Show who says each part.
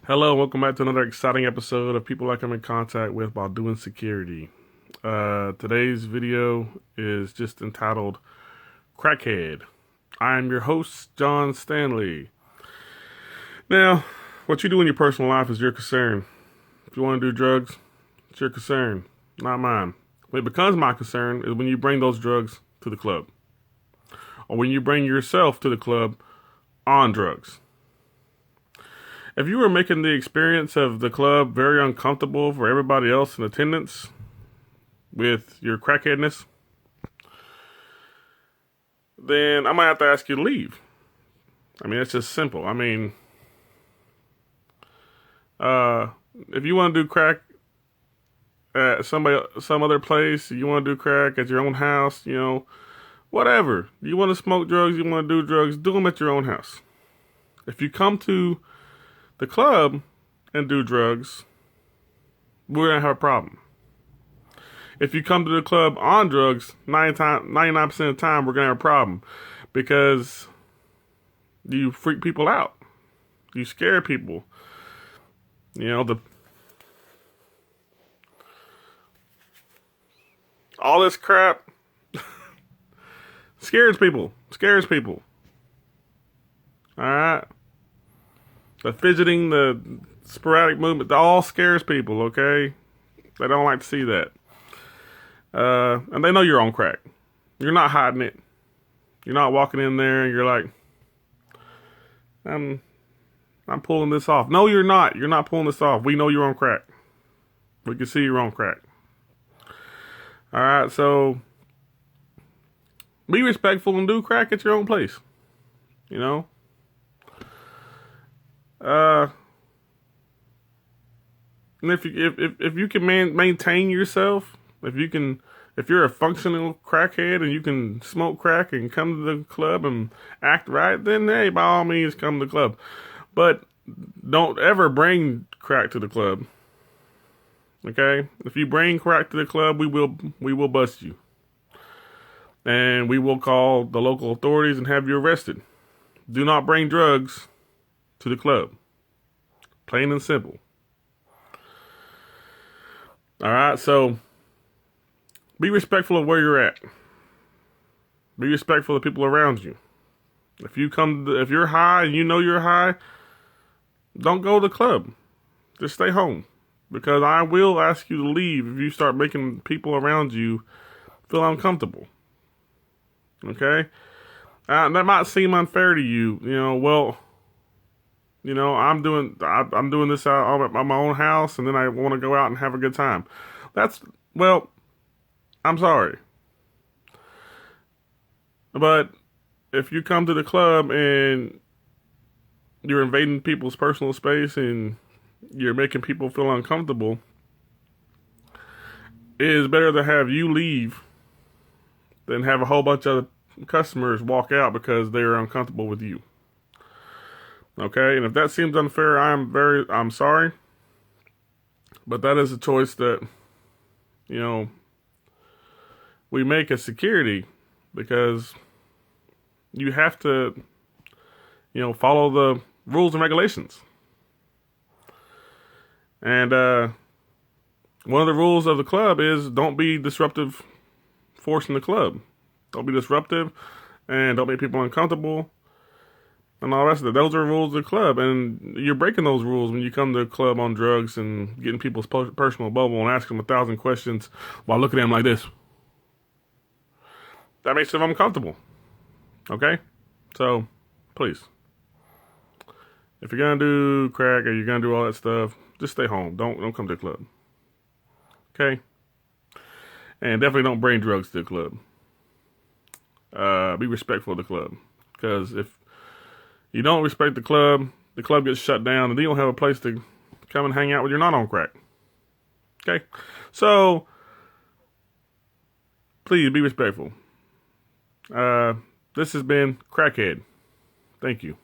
Speaker 1: Hello, welcome back to another exciting episode of people I come in contact with while doing security. Today's video is just entitled Crackhead. I am your host, John Stanley. Now, what you do in your personal life is your concern. If you want to do drugs, it's your concern, not mine. When it becomes my concern is when you bring those drugs to the club, or when you bring yourself to the club on drugs. If you were making the experience of the club very uncomfortable for everybody else in attendance with your crackheadness, then I might have to ask you to leave. I mean, it's just simple. I mean, if you want to do crack at some other place, you want to do crack at your own house, whatever. You want to smoke drugs, you want to do drugs, do them at your own house. If you come to the club and do drugs, we're going to have a problem. If you come to the club on drugs, 99% of the time, we're going to have a problem because you freak people out. You scare people. All this crap scares people. All right? The fidgeting, the sporadic movement, that all scares people, okay? They don't like to see that. And they know you're on crack. You're not hiding it. You're not walking in there and you're like, I'm pulling this off. No, you're not. You're not pulling this off. We know you're on crack. We can see you're on crack. All right, so be respectful and do crack at your own place. And if you can maintain yourself, if you're a functional crackhead and you can smoke crack and come to the club and act right, then hey, by all means, come to the club. But don't ever bring crack to the club. Okay? If you bring crack to the club, we will bust you, and we will call the local authorities and have you arrested. Do not bring drugs to the club. Plain and simple. All right, so be respectful of where you're at. Be respectful of people around you. If you're high and you know you're high, don't go to the club. Just stay home, because I will ask you to leave if you start making people around you feel uncomfortable. Okay? That might seem unfair to you. I'm doing this out at my own house, and then I want to go out and have a good time. I'm sorry. But if you come to the club and you're invading people's personal space and you're making people feel uncomfortable, it is better to have you leave than have a whole bunch of customers walk out because they're uncomfortable with you. Okay, and if that seems unfair, I'm sorry. But that is a choice that, we make as security, because you have to, follow the rules and regulations. And one of the rules of the club is don't be disruptive force in the club. Don't be disruptive and don't make people uncomfortable and all the rest of it. Those are rules of the club, and you're breaking those rules when you come to the club on drugs and getting people's personal bubble and asking them 1,000 questions while looking at them like this. That makes them uncomfortable. Okay? So, please. If you're going to do crack or you're going to do all that stuff, just stay home. Don't come to the club. Okay? And definitely don't bring drugs to the club. Be respectful of the club. Because if you don't respect the club gets shut down, and then you don't have a place to come and hang out when you're not on crack. Okay? So, please be respectful. This has been Crackhead. Thank you.